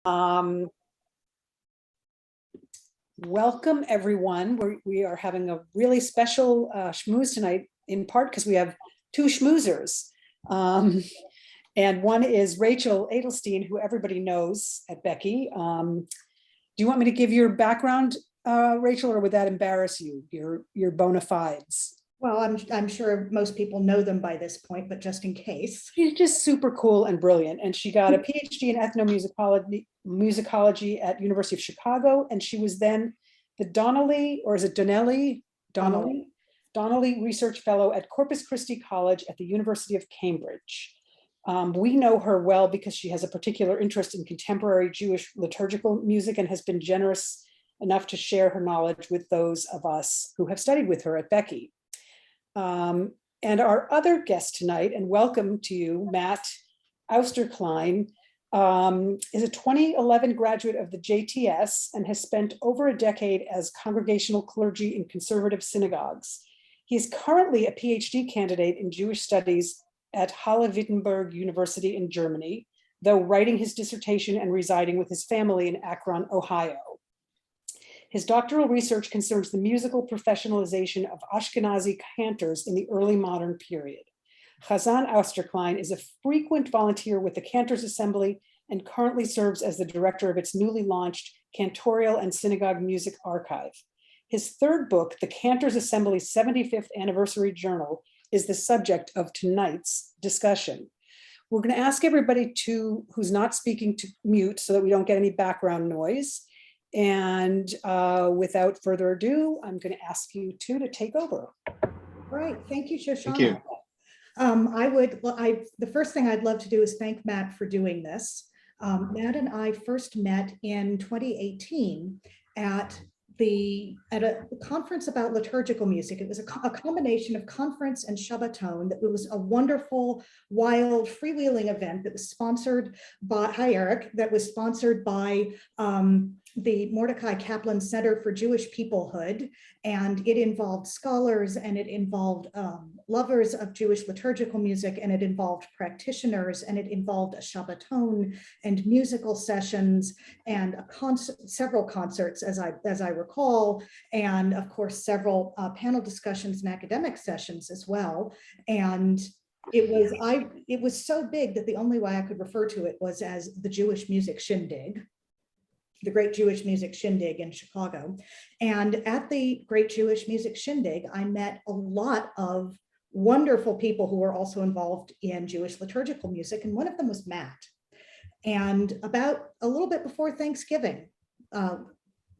Welcome, everyone. We are having a really special schmooze tonight, in part because we have two schmoozers. And one is Rachel Adelstein, who everybody knows at Becky. Do you want me to give your background, Rachel, or would that embarrass you, your bona fides? Well, I'm sure most people know them by this point, but just in case. She's just super cool and brilliant. And she got a PhD in ethnomusicology at University of Chicago. And she was then the Donnelly, or is it Donnelly Research Fellow at Corpus Christi College at the University of Cambridge. We know her well because she has a particular interest in contemporary Jewish liturgical music and has been generous enough to share her knowledge with those of us who have studied with her at Becky. And our other guest tonight, and welcome to you, Matt Austerklein, is a 2011 graduate of the JTS and has spent over a decade as congregational clergy in conservative synagogues. He is currently a PhD candidate in Jewish studies at Halle-Wittenberg University in Germany, though writing his dissertation and residing with his family in Akron, Ohio. His doctoral research concerns the musical professionalization of Ashkenazi cantors in the early modern period. Chazan Austerklein is a frequent volunteer with the Cantors Assembly and currently serves as the director of its newly launched Cantorial and Synagogue Music Archive. His third book, The Cantors Assembly's 75th Anniversary Journal, is the subject of tonight's discussion. We're going to ask everybody who's not speaking to mute so that we don't get any background noise. And without further ado, I'm going to ask you two to take over. All right, thank you, Shoshana. Thank you. The first thing I'd love to do is thank Matt for doing this. Matt and I first met in 2018 at a conference about liturgical music. It was a combination of conference and Shabbaton. It was a wonderful, wild, freewheeling event that was sponsored by, hi Eric, that was sponsored by the Mordecai Kaplan Center for Jewish Peoplehood. And it involved scholars, and it involved lovers of Jewish liturgical music, and it involved practitioners, and it involved a Shabbaton and musical sessions and several concerts, as I recall, and of course several panel discussions and academic sessions as well. And it was so big that the only way I could refer to it was as the Jewish Music Shindig, the Great Jewish Music Shindig in Chicago. And at the Great Jewish Music Shindig, I met a lot of wonderful people who were also involved in Jewish liturgical music. And one of them was Matt. And about a little bit before Thanksgiving,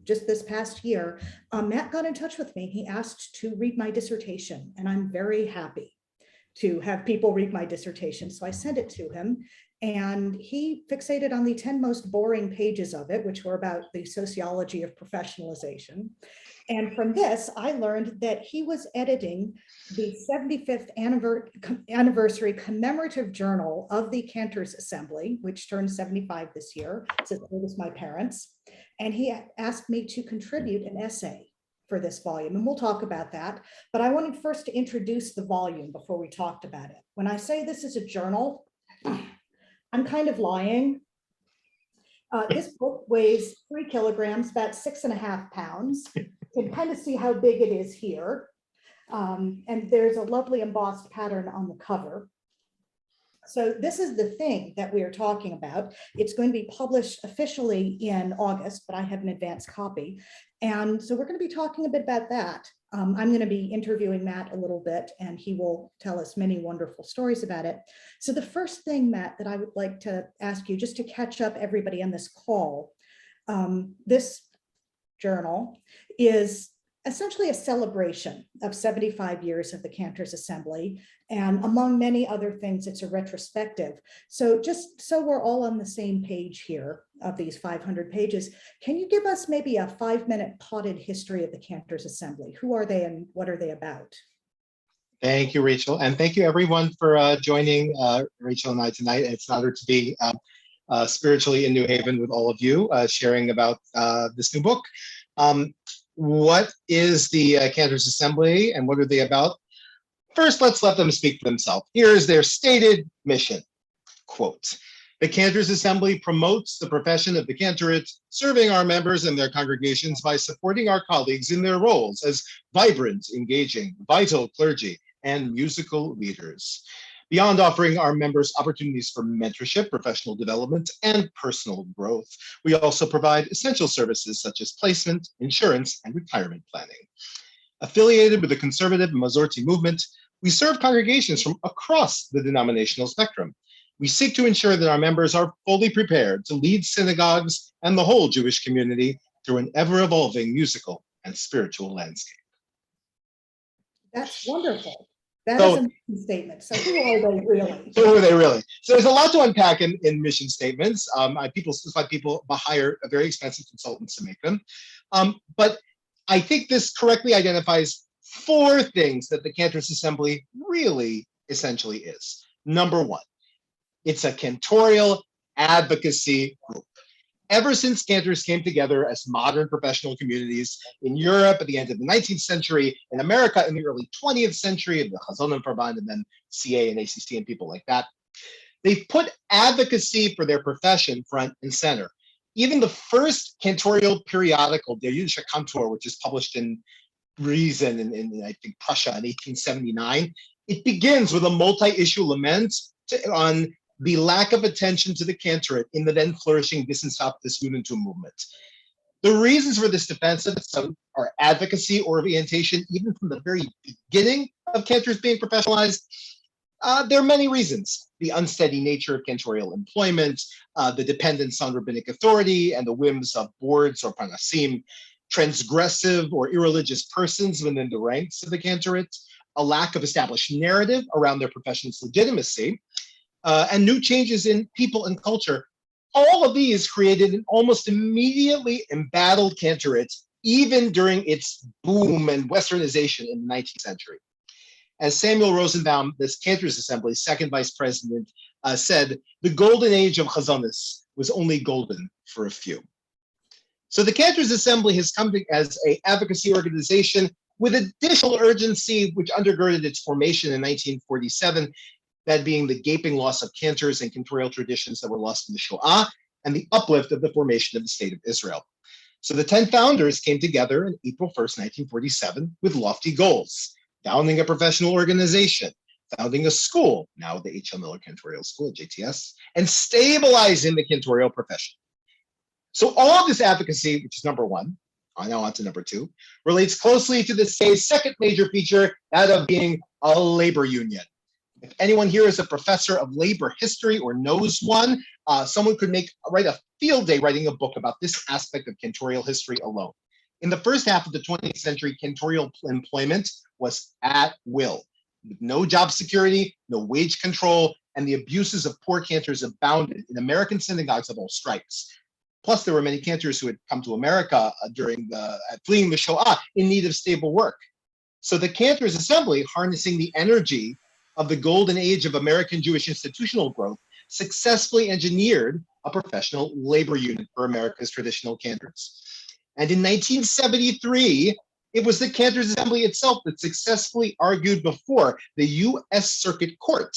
just this past year, Matt got in touch with me. He asked to read my dissertation, and I'm very happy to have people read my dissertation. So I sent it to him, and he fixated on the 10 most boring pages of it, which were about the sociology of professionalization. And from this, I learned that he was editing the 75th anniversary commemorative journal of the Cantors Assembly, which turned 75 this year. It's as old as my parents. And he asked me to contribute an essay for this volume, and we'll talk about that. But I wanted first to introduce the volume before we talked about it. When I say this is a journal, I'm kind of lying. This book weighs 3 kilograms, about 6.5 pounds. You can kind of see how big it is here. And there's a lovely embossed pattern on the cover. So this is the thing that we are talking about. It's going to be published officially in August, but I have an advanced copy. And so we're going to be talking a bit about that. I'm going to be interviewing Matt a little bit, and he will tell us many wonderful stories about it. So the first thing, Matt, that I would like to ask you, just to catch up everybody on this call, this journal is essentially a celebration of 75 years of the Cantors Assembly. And among many other things, it's a retrospective. So just so we're all on the same page here of these 500 pages, can you give us maybe a 5-minute potted history of the Cantors Assembly? Who are they and what are they about? Thank you, Rachel. And thank you everyone for joining Rachel and I tonight. It's an honor to be spiritually in New Haven with all of you, sharing about this new book. What is the Cantors Assembly and what are they about? First, let's let them speak for themselves. Here is their stated mission, quote, The Cantors Assembly promotes the profession of the cantorate, serving our members and their congregations by supporting our colleagues in their roles as vibrant, engaging, vital clergy and musical leaders. Beyond offering our members opportunities for mentorship, professional development, and personal growth, we also provide essential services such as placement, insurance, and retirement planning. Affiliated with the conservative Masorti movement, we serve congregations from across the denominational spectrum. We seek to ensure that our members are fully prepared to lead synagogues and the whole Jewish community through an ever-evolving musical and spiritual landscape. That's wonderful. That is a mission statement. So who are they really? Who are they really? So there's a lot to unpack in mission statements. People hire a very expensive consultants to make them. But I think this correctly identifies 4 things that the Cantors Assembly really essentially is. Number 1, it's a cantorial advocacy group. Ever since cantors came together as modern professional communities in Europe at the end of the 19th century, in America in the early 20th century, the Chazonim Verband and then CA and ACC and people like that, they've put advocacy for their profession front and center. Even the first cantorial periodical, Der Jüdische Cantor, which is published in Briesen in I think Prussia in 1879, it begins with a multi-issue lament on the lack of attention to the cantorate in the then flourishing Wissenschaftes Judentum movement. The reasons for this defensivism are advocacy orientation, even from the very beginning of cantors being professionalized. There are many reasons: the unsteady nature of cantorial employment, the dependence on rabbinic authority and the whims of boards or panasim, transgressive or irreligious persons within the ranks of the cantorate, a lack of established narrative around their profession's legitimacy, and new changes in people and culture. All of these created an almost immediately embattled cantorate, even during its boom and westernization in the 19th century. As Samuel Rosenbaum, this Cantors Assembly's second vice president, said, the golden age of Chazonis was only golden for a few. So the Cantors Assembly has come as an advocacy organization with additional urgency, which undergirded its formation in 1947, that being the gaping loss of cantors and cantorial traditions that were lost in the Shoah, and the uplift of the formation of the State of Israel. So the 10 founders came together on April 1st, 1947, with lofty goals: founding a professional organization, founding a school, now the H.L. Miller Cantorial School at JTS, and stabilizing the cantorial profession. So all of this advocacy, which is number 1, now on to number 2, relates closely to the CA's second major feature, that of being a labor union. If anyone here is a professor of labor history or knows one, someone could write a field day writing a book about this aspect of cantorial history alone. In the first half of the 20th century, cantorial employment was at will, with no job security, no wage control, and the abuses of poor cantors abounded in American synagogues of all stripes. Plus, there were many cantors who had come to America fleeing the Shoah in need of stable work. So the Cantors Assembly, harnessing the energy of the golden age of American Jewish institutional growth, successfully engineered a professional labor unit for America's traditional cantors. And in 1973, it was the Cantors Assembly itself that successfully argued before the U.S. Circuit Court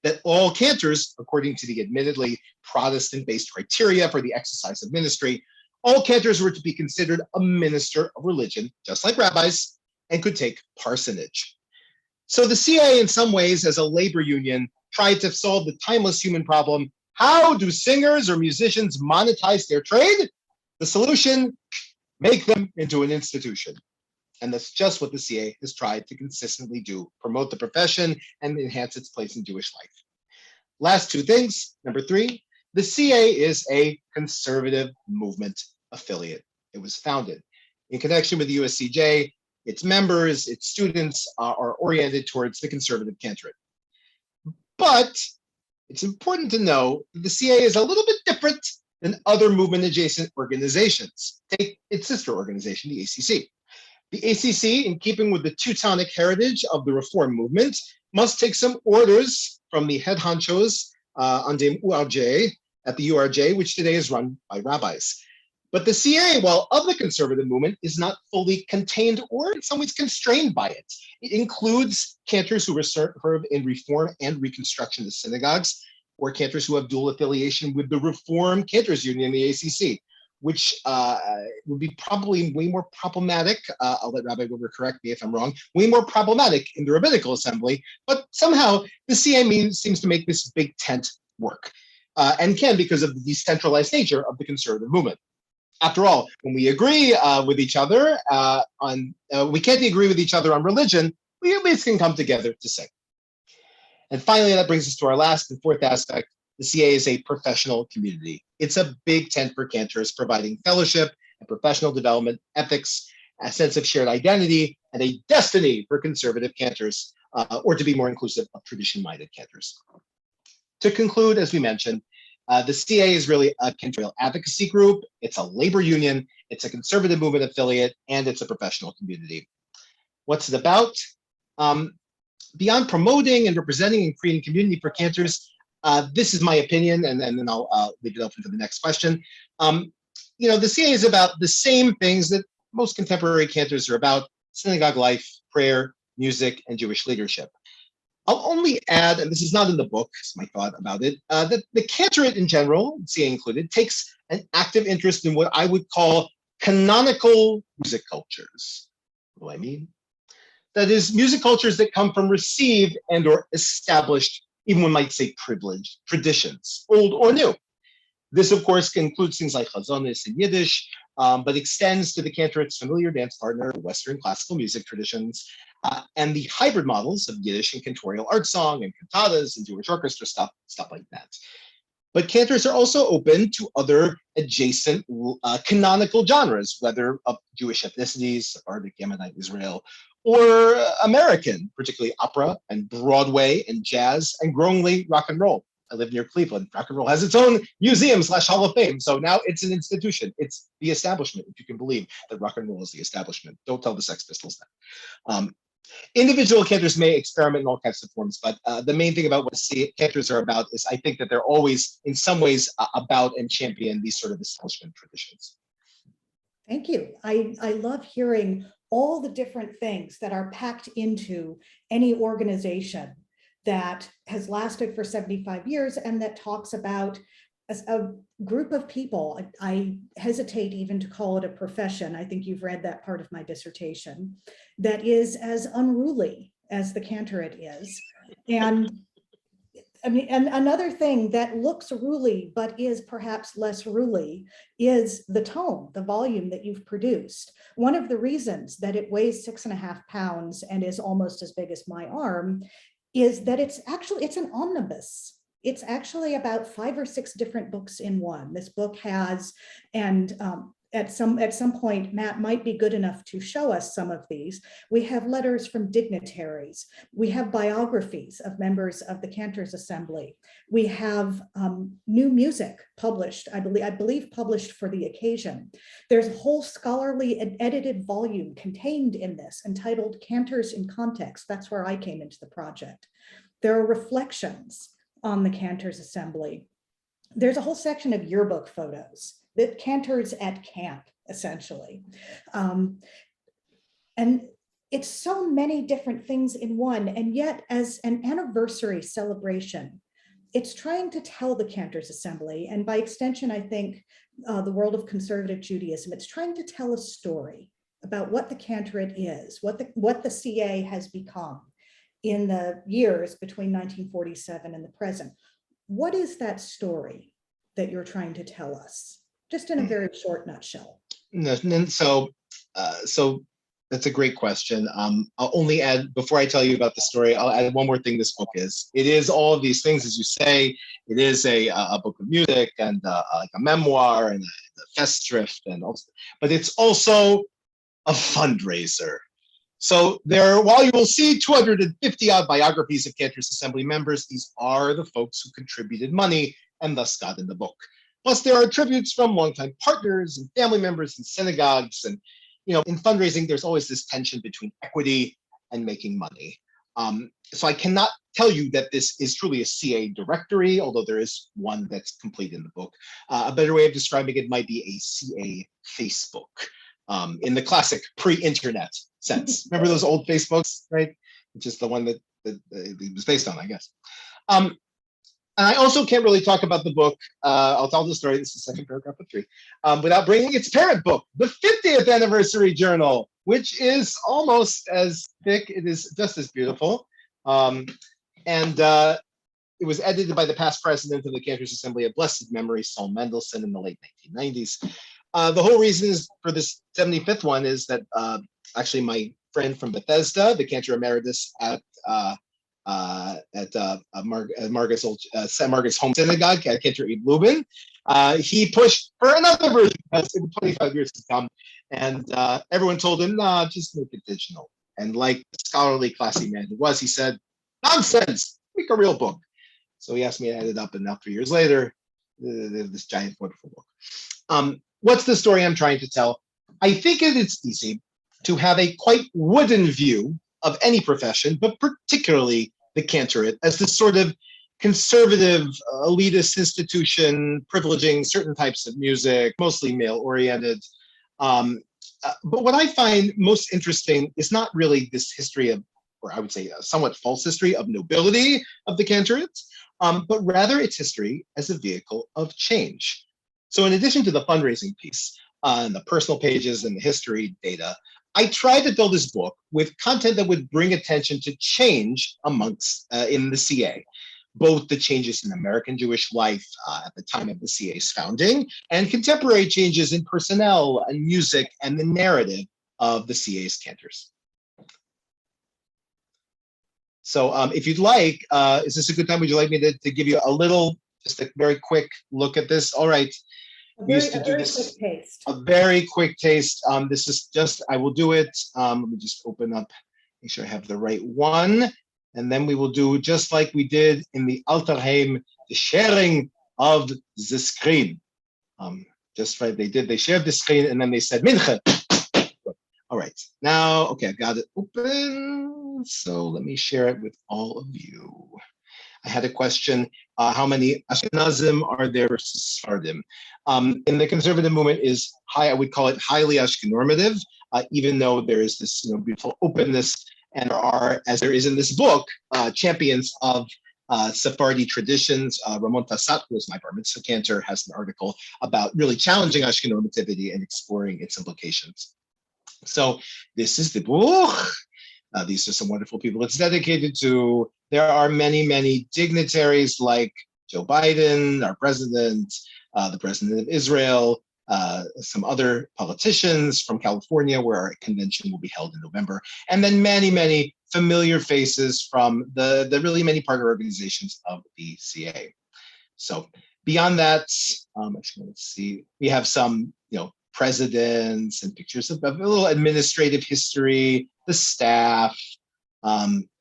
that all cantors, according to the admittedly Protestant-based criteria for the exercise of ministry, all cantors were to be considered a minister of religion, just like rabbis, and could take parsonage. So the CA, in some ways, as a labor union, tried to solve the timeless human problem: how do singers or musicians monetize their trade? The solution: make them into an institution. And that's just what the CA has tried to consistently do: promote the profession and enhance its place in Jewish life. Last 2 things. Number 3, the CA is a conservative movement affiliate. It was founded in connection with the USCJ. Its members, its students are oriented towards the conservative cantorate. But it's important to know that the CA is a little bit different than other movement-adjacent organizations. Take its sister organization, the ACC. The ACC, in keeping with the Teutonic heritage of the Reform movement, must take some orders from the head honchos on the URJ, at the URJ, which today is run by rabbis. But the CA, while of the conservative movement, is not fully contained or in some ways constrained by it. It includes cantors who serve in reform and reconstruction of synagogues, or cantors who have dual affiliation with the Reformed Cantors Union, the ACC, which would be probably way more problematic. I'll let Rabbi Wilbur correct me if I'm wrong, way more problematic in the Rabbinical Assembly, but somehow the CA seems to make this big tent work, and can because of the decentralized nature of the conservative movement. After all, when we agree with each other we can't agree with each other on religion, we at least can come together to sing. And finally, that brings us to our last and fourth aspect. The CA is a professional community. It's a big tent for cantors, providing fellowship and professional development, ethics, a sense of shared identity, and a destiny for conservative cantors, or to be more inclusive of tradition-minded cantors. To conclude, as we mentioned, the CA is really a cantorial advocacy group. It's a labor union. It's a conservative movement affiliate, and it's a professional community. What's it about? Beyond promoting and representing and creating community for cantors, this is my opinion, and then I'll leave it open for the next question. The CA is about the same things that most contemporary cantors are about: synagogue life, prayer, music, and Jewish leadership. I'll only add, and this is not in the book, it's my thought about it, that the cantorate in general, CA included, takes an active interest in what I would call canonical music cultures. What do I mean? That is, music cultures that come from received and or established, even one might say privileged, traditions, old or new. This, of course, includes things like chazonis and Yiddish, but extends to the cantorate's familiar dance partner, Western classical music traditions, and the hybrid models of Yiddish and cantorial art song and cantatas and Jewish orchestra stuff like that. But cantors are also open to other adjacent canonical genres, whether of Jewish ethnicities, Sephardic, Yemenite, Israel, or American, particularly opera and Broadway and jazz, and growingly rock and roll. I live near Cleveland. Rock and roll has its own museum / Hall of Fame. So now it's an institution. It's the establishment, if you can believe that rock and roll is the establishment. Don't tell the Sex Pistols that. Individual cantors may experiment in all kinds of forms, but the main thing about what cantors are about is I think that they're always, in some ways, about and champion these sort of establishment traditions. Thank you. I love hearing all the different things that are packed into any organization that has lasted for 75 years and that talks about a group of people. I hesitate even to call it a profession. I think you've read that part of my dissertation, that is as unruly as the cantorate is. And I mean, and another thing that looks ruly, but is perhaps less ruly, is the tone, the volume that you've produced. One of the reasons that it weighs 6.5 pounds and is almost as big as my arm is that it's an omnibus. It's actually about 5 or 6 different books in one. This book has, and at some point, Matt might be good enough to show us some of these. We have letters from dignitaries. We have biographies of members of the Cantors Assembly. We have new music published, I believe published for the occasion. There's a whole scholarly and edited volume contained in this entitled Cantors in Context. That's where I came into the project. There are reflections on the Cantors Assembly. There's a whole section of yearbook photos, the cantors at camp, essentially. And it's so many different things in one, and yet as an anniversary celebration, it's trying to tell the Cantors Assembly, and by extension, I think the world of conservative Judaism, it's trying to tell a story about what the cantorate is, what the CA has become in the years between 1947 and the present. What is that story that you're trying to tell us? Just in a very short nutshell. So that's a great question. I'll only add, before I tell you about the story, I'll add one more thing this book is. It is all of these things, as you say. It is a book of music and like a memoir and a festschrift, but it's also a fundraiser. So while you will see 250 odd biographies of Cantors Assembly members, these are the folks who contributed money and thus got in the book. Plus, there are tributes from longtime partners and family members and synagogues. And, in fundraising, there's always this tension between equity and making money. So I cannot tell you that this is truly a CA directory, although there is one that's complete in the book. A better way of describing it might be a CA Facebook, in the classic pre-internet sense. Remember those old Facebooks, right? Which is the one that it was based on, I guess. And I also can't really talk about the book. I'll tell the story. This is the second paragraph of 3, without bringing its parent book, the 50th anniversary journal, which is almost as thick. It is just as beautiful. And it was edited by the past president of the Cantors Assembly of Blessed Memory, Saul Mendelssohn, in the late 1990s. The whole reason is for this 75th one is that actually my friend from Bethesda, the Cantor Emeritus at Margaret's home synagogue at Cantor Ib Lubin, he pushed for another version because in 25 years to come, and everyone told him, "Nah, just make it digital." And like the scholarly, classy man he was, he said, "Nonsense! Make a real book." So he asked me to add it up, and now 3 years later, this giant, wonderful book. What's the story I'm trying to tell? I think it's easy to have a quite wooden view of any profession, but particularly the cantorate as this sort of conservative, elitist institution privileging certain types of music, mostly male-oriented. But what I find most interesting is not really this history of, or I would say a somewhat false history of nobility of the cantorate, but rather its history as a vehicle of change. So in addition to the fundraising piece and the personal pages and the history data, I tried to build this book with content that would bring attention to change amongst in the CA, both the changes in American Jewish life at the time of the CA's founding and contemporary changes in personnel and music and the narrative of the CA's cantors. So if you'd like, is this a good time? Would you like me to give you a little, just a very quick look at this? All right. We used to do this, a very quick taste. This is just, I will do it. Let me just open up, make sure I have the right one. And then we will do just like we did in the Austerklein, the sharing of the screen. Just right, they shared the screen and then they said, Minche. All right, now, okay, I got it open. So let me share it with all of you. I had a question, how many Ashkenazim are there versus Sephardim? In the conservative movement is high, I would call it highly Ashkenormative, even though there is this beautiful openness, and there are, as there is in this book, champions of Sephardi traditions. Ramon Tassat, who is my bar mitzvah cantor, has an article about really challenging Ashkenormativity and exploring its implications. So this is the book. These are some wonderful people it's dedicated to. There are many, many dignitaries like Joe Biden, our president, the president of Israel, some other politicians from California, where our convention will be held in November, and then many, many familiar faces from the really many partner organizations of the CA. So beyond that, actually, let's see, we have some, presidents and pictures of a little administrative history, the staff,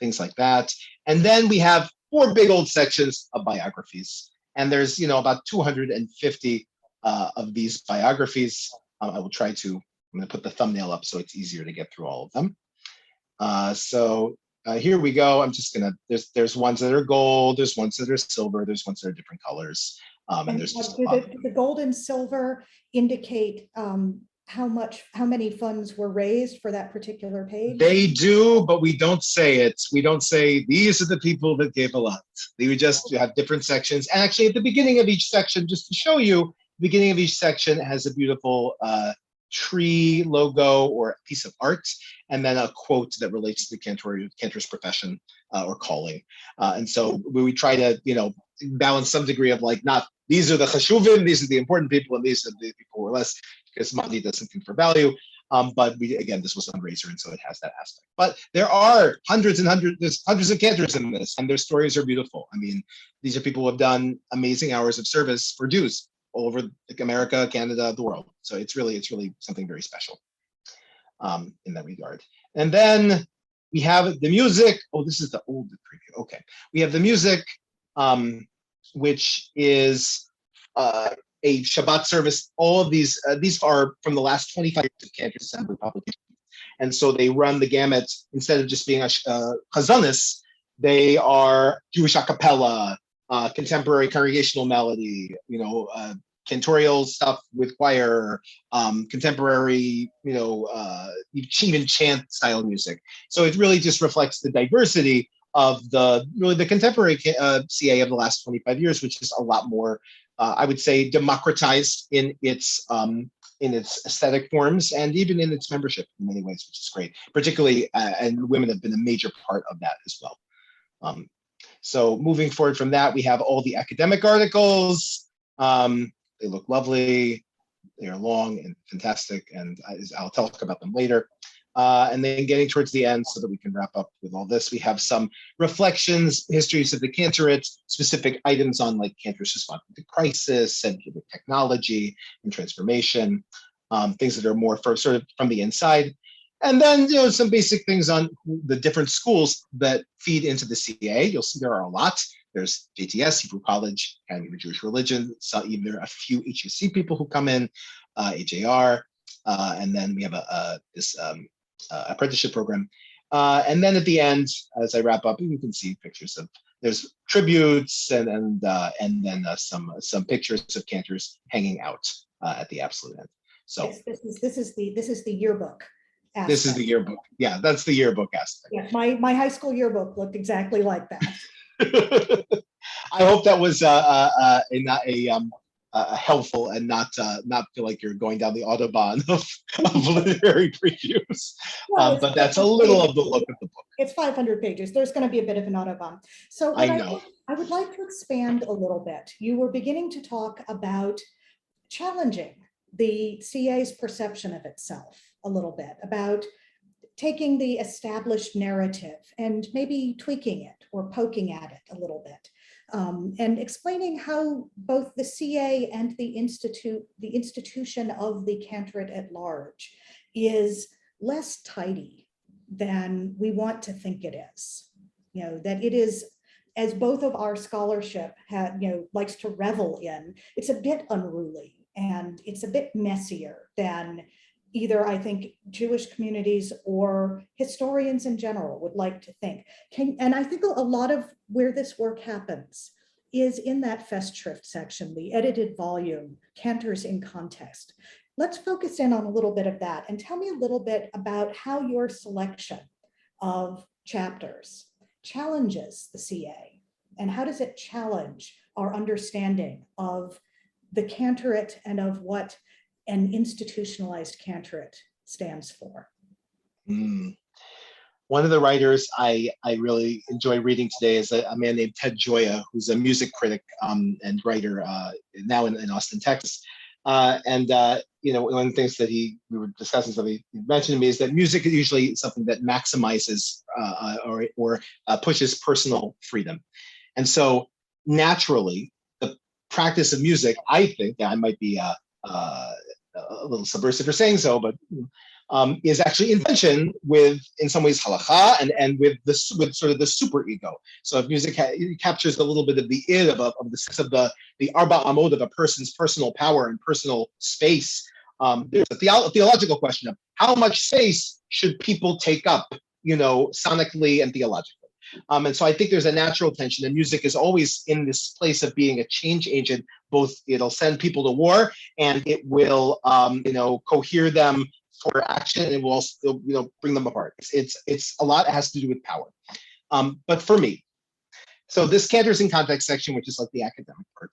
things like that. And then we have 4 big old sections of biographies. And there's, about 250 of these biographies. I will try to, I'm going to put the thumbnail up so it's easier to get through all of them. So here we go. I'm just going to, there's ones that are gold, there's ones that are silver, there's ones that are different colors. And there's just the gold and silver indicate how many funds were raised for that particular page? They do, but we don't say it. We don't say these are the people that gave a lot. They would just have different sections. And actually at the beginning of each section, just to show you, the beginning of each section has a beautiful tree logo or a piece of art, and then a quote that relates to the cantor's profession or calling. And so we try to, balance some degree of not these are the chashuvim, these are the important people, and these are the people who are less, because money doesn't think for value. But again, this was a fundraiser, and so it has that aspect. But there are hundreds and hundreds, there's hundreds of cantors in this, and their stories are beautiful. I mean, these are people who have done amazing hours of service for Jews all over America, Canada, the world. So it's really something very special in that regard. And then we have the music. Oh, this is the old preview. Okay, we have the music, which is a Shabbat service. All of these are from the last 25 years of Cantor Assembly publications. And so they run the gamut. Instead of just being a chazanis, they are Jewish a cappella, contemporary congregational melody, cantorial stuff with choir, contemporary, even chant style music. So it really just reflects the diversity of the contemporary CA of the last 25 years, which is a lot more, I would say, democratized in its aesthetic forms and even in its membership in many ways, which is great. Particularly, and women have been a major part of that as well. So moving forward from that, we have all the academic articles. They look lovely. They are long and fantastic, and I'll talk about them later. And then getting towards the end so that we can wrap up with all this, we have some reflections, histories of the Cantorate, specific items on like Cantor's response to crisis and technology and transformation, things that are more for sort of from the inside. And then, some basic things on the different schools that feed into the CA. You'll see there are a lot. There's JTS, Hebrew College, Academy of Jewish Religion. So even there are a few HUC people who come in, AJR, and then we have this apprenticeship program. And then at the end, as I wrap up, you can see pictures of there's tributes and then some pictures of Cantors hanging out at the absolute end. So yes, this is the yearbook aspect. This is the yearbook. Yeah, that's the yearbook aspect. Yeah, my high school yearbook looked exactly like that. I hope that was helpful and not feel like you're going down the autobahn of literary previews. No, but that's a little of the look of the book. It's 500 pages. There's going to be a bit of an autobahn. So I know. I would like to expand a little bit. You were beginning to talk about challenging the CA's perception of itself a little bit, about taking the established narrative and maybe tweaking it or poking at it a little bit, and explaining how both the CA and the institution of the Cantorate at large is less tidy than we want to think it is. That it is, as both of our scholarship likes to revel in, it's a bit unruly and it's a bit messier than either, I think, Jewish communities or historians in general would like to think. And I think a lot of where this work happens is in that Festschrift section, the edited volume, Cantors in Context. Let's focus in on a little bit of that and tell me a little bit about how your selection of chapters challenges the CA, and how does it challenge our understanding of the Cantorate and of what an institutionalized Cantorate stands for. One of the writers I really enjoy reading today is a man named Ted Gioia, who's a music critic and writer now in Austin, Texas. One of the things that we were discussing, something he mentioned to me, is that music is usually something that maximizes or pushes personal freedom. And so naturally, the practice of music, I think, I might be a little subversive for saying so, but is actually in tension with, in some ways, halacha and with sort of the super ego. So if music captures a little bit of the id of the arba amod of a person's personal power and personal space, there's a theological question of how much space should people take up, sonically and theologically. And so I think there's a natural tension, and music is always in this place of being a change agent. Both it'll send people to war, and it will, cohere them for action, and it will also, bring them apart. It's a lot has to do with power. But for me, so this Cantors in Context section, which is like the academic part,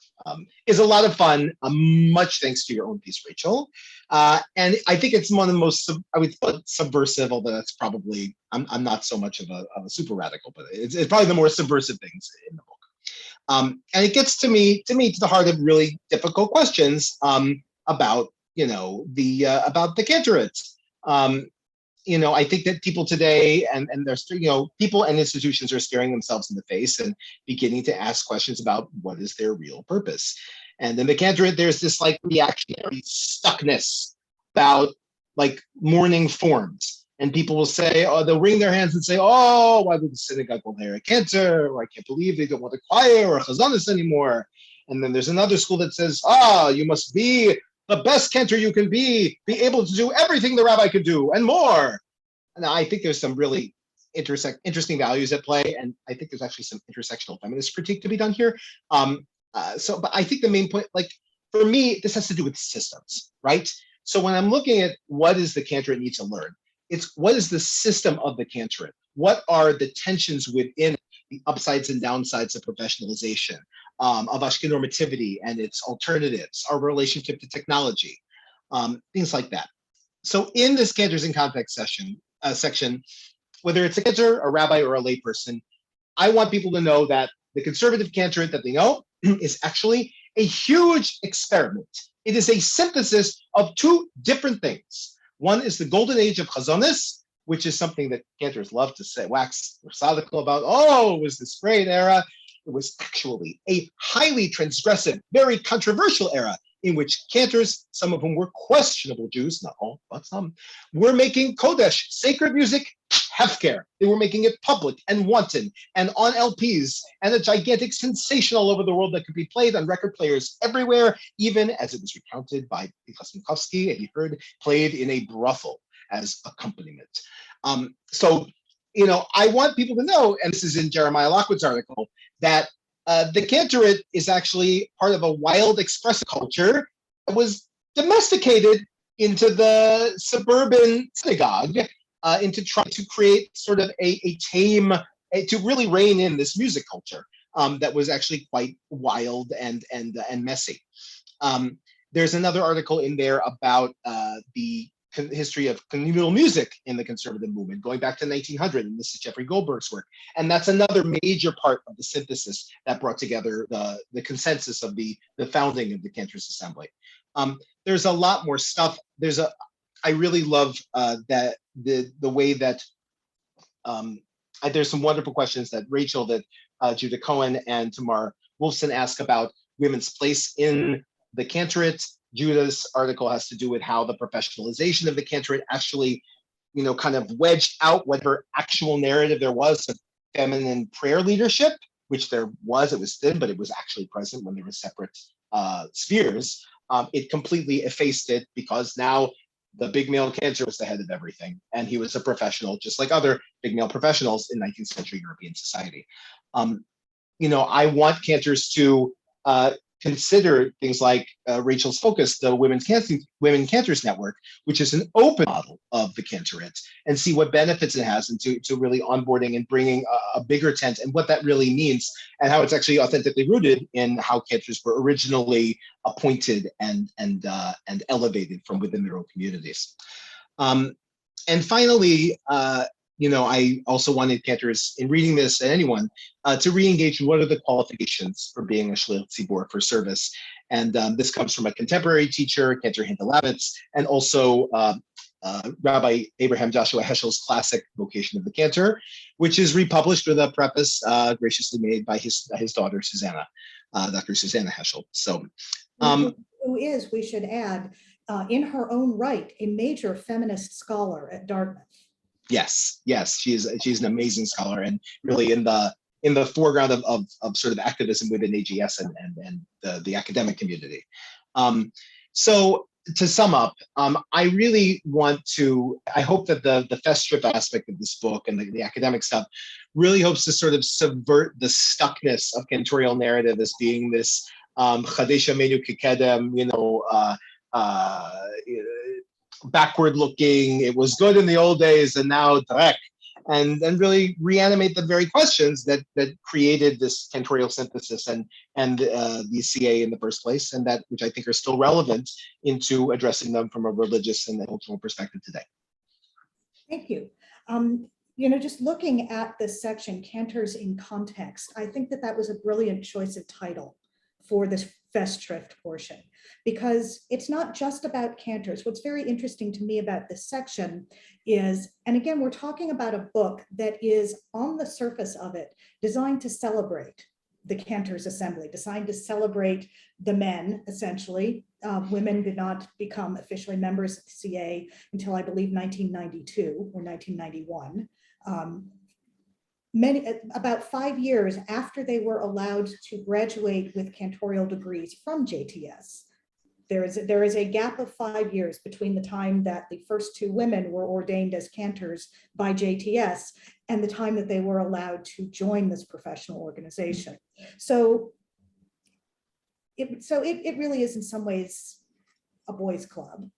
is a lot of fun. Much thanks to your own piece, Rachel. And I think it's one of the most, I would call it subversive, although that's probably, I'm not so much of a super radical, but it's probably the more subversive things in the book. And it gets to the heart of really difficult questions about the Cantorate. I think that people today and there's, people and institutions are staring themselves in the face and beginning to ask questions about what is their real purpose. And in the Cantorate, there's this like reactionary stuckness about like mourning forms. And people will say, they'll wring their hands and say, why would the synagogue will hire a Cantor? Or I can't believe they don't want a choir or a chazanis anymore. And then there's another school that says, you must be the best Cantor you can be able to do everything the rabbi could do and more. And I think there's some really interesting values at play. And I think there's actually some intersectional feminist critique to be done here. But I think the main point, like for me, this has to do with systems, right? So when I'm looking at what does the Cantorate need to learn, it's what is the system of the Cantorate? What are the tensions within it the upsides and downsides of professionalization, of Ashken normativity and its alternatives, our relationship to technology, things like that. So in this Cantors in Context section, whether it's a cantor, a rabbi, or a layperson, I want people to know that the conservative cantorate that they know is actually a huge experiment. It is a synthesis of two different things. One is the golden age of chazonis, which is something that cantors love to say, wax rhetorical about. Oh, it was this great era. It was actually a highly transgressive, very controversial era in which cantors, some of whom were questionable Jews, not all, but some, were making Kodesh, sacred music, hefker. They were making it public and wanton and on LPs and a gigantic sensation all over the world that could be played on record players everywhere, even as it was recounted by Pinchas Minkowski, and he heard played in a brothel as accompaniment. So, I want people to know, and this is in Jeremiah Lockwood's article, that the cantorate is actually part of a wild expressive culture that was domesticated into the suburban synagogue, into trying to create sort of a tame, to really rein in this music culture that was actually quite wild and messy. There's another article in there about the history of communal music in the conservative movement, going back to 1900, and this is Jeffrey Goldberg's work. And that's another major part of the synthesis that brought together the consensus of the founding of the Cantors Assembly. There's a lot more stuff. I really love that the way that there's some wonderful questions that Rachel, that Judah Cohen and Tamar Wolfson ask about women's place in the cantorate. Judah's article has to do with how the professionalization of the cantorate actually, kind of wedged out whatever actual narrative there was of feminine prayer leadership, which there was. It was thin, but it was actually present when there were separate spheres. It completely effaced it because now the big male cantor was the head of everything, and he was a professional, just like other big male professionals in 19th century European society. I want cantors to consider things like Rachel's focus, the Women Cantors Network, which is an open model of the cantorate, and see what benefits it has, and to really onboarding and bringing a bigger tent, and what that really means, and how it's actually authentically rooted in how cantors were originally appointed and elevated from within their own communities. And finally, I also wanted cantors, in reading this, and anyone, to re-engage in what are the qualifications for being a Shliach Tzibur, for service. And this comes from a contemporary teacher, Cantor Hindelavitz, and also Rabbi Abraham Joshua Heschel's classic Vocation of the Cantor, which is republished with a preface graciously made by his daughter, Susanna, Dr. Susanna Heschel. So, who is, we should add, in her own right, a major feminist scholar at Dartmouth. Yes, she's an amazing scholar, and really in the foreground of sort of activism within AGS and the academic community. So to sum up, I really I hope that the Festschrift aspect of this book and the academic stuff really hopes to sort of subvert the stuckness of cantorial narrative as being this Chadesha Menu Kekedem, backward looking, it was good in the old days and now drek, and really reanimate the very questions that created this cantorial synthesis and the CA in the first place, and that which I think are still relevant into addressing them from a religious and cultural perspective today. Thank you. Just looking at this section, Cantors in Context, I think that was a brilliant choice of title for this Festschrift portion, because it's not just about cantors. What's very interesting to me about this section is, and again, we're talking about a book that is on the surface of it designed to celebrate the Cantors Assembly, designed to celebrate the men, essentially. Women did not become officially members of the CA until, I believe, 1992 or 1991. About 5 years after they were allowed to graduate with cantorial degrees from JTS. There is a gap of 5 years between the time that the first two women were ordained as cantors by JTS and the time that they were allowed to join this professional organization. So it really is in some ways a boys' club.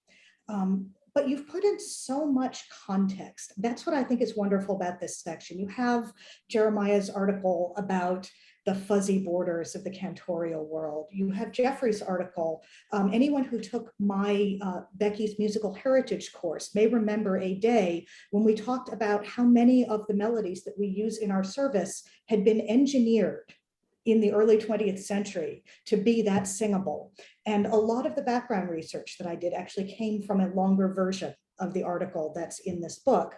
but you've put in so much context. That's what I think is wonderful about this section. You have Jeremiah's article about the fuzzy borders of the cantorial world. You have Jeffrey's article. Anyone who took my Becky's musical heritage course may remember a day when we talked about how many of the melodies that we use in our service had been engineered in the early 20th century to be that singable. And a lot of the background research that I did actually came from a longer version of the article that's in this book.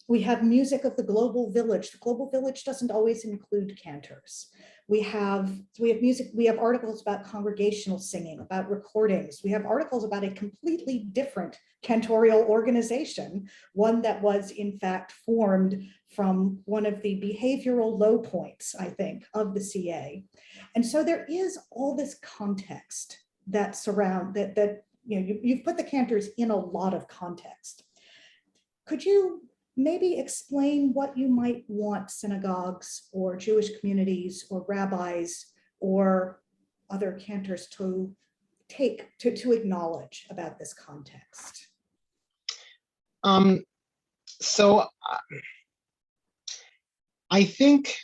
We have music of the global village. The global village doesn't always include cantors. We have music, we have articles about congregational singing, about recordings. We have articles about a completely different cantorial organization, one that was in fact formed from one of the behavioral low points, I think, of the CA. And so there is all this context that surround that you know, you've put the cantors in a lot of context. Could you maybe explain what you might want synagogues or Jewish communities or rabbis or other cantors to take to acknowledge about this context? So I think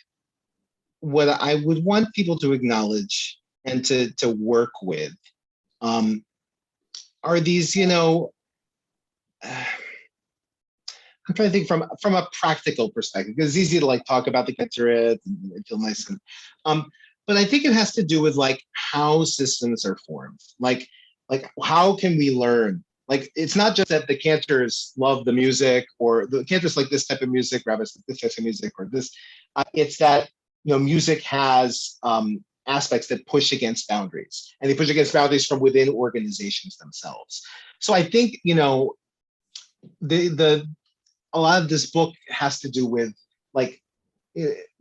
what I would want people to acknowledge and to work with are these, you know, I'm trying to think from a practical perspective, because it's easy to like talk about the Cantor and feel nice. But I think it has to do with like how systems are formed. Like how can we learn? Like, it's not just that the Cantors love the music, or the Cantors like this type of music, rabbis like this type of music, or this. It's that, you know, music has aspects that push against boundaries, and they push against boundaries from within organizations themselves. So I think, you know, a lot of this book has to do with like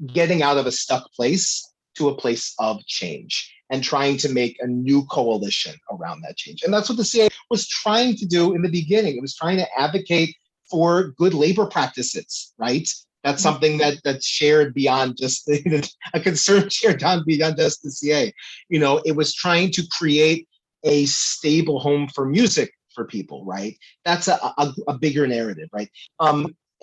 getting out of a stuck place to a place of change and trying to make a new coalition around that change. And that's what the CA was trying to do in the beginning. It was trying to advocate for good labor practices, right? That's something that's shared beyond just a concern shared beyond just the CA. You know, it was trying to create a stable home for music for people, right? That's a bigger narrative, right?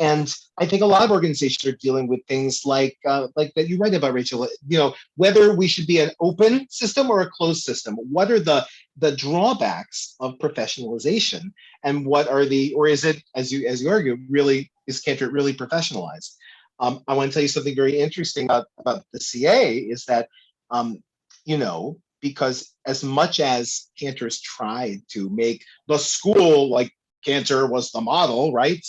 And I think a lot of organizations are dealing with things like that you write about, Rachel. You know, whether we should be an open system or a closed system. What are the drawbacks of professionalization, and what are or is it, as you argue, really is Cantor really professionalized? I want to tell you something very interesting about the CA is that you know, because as much as Cantors tried to make the school like Cantor was the model, right?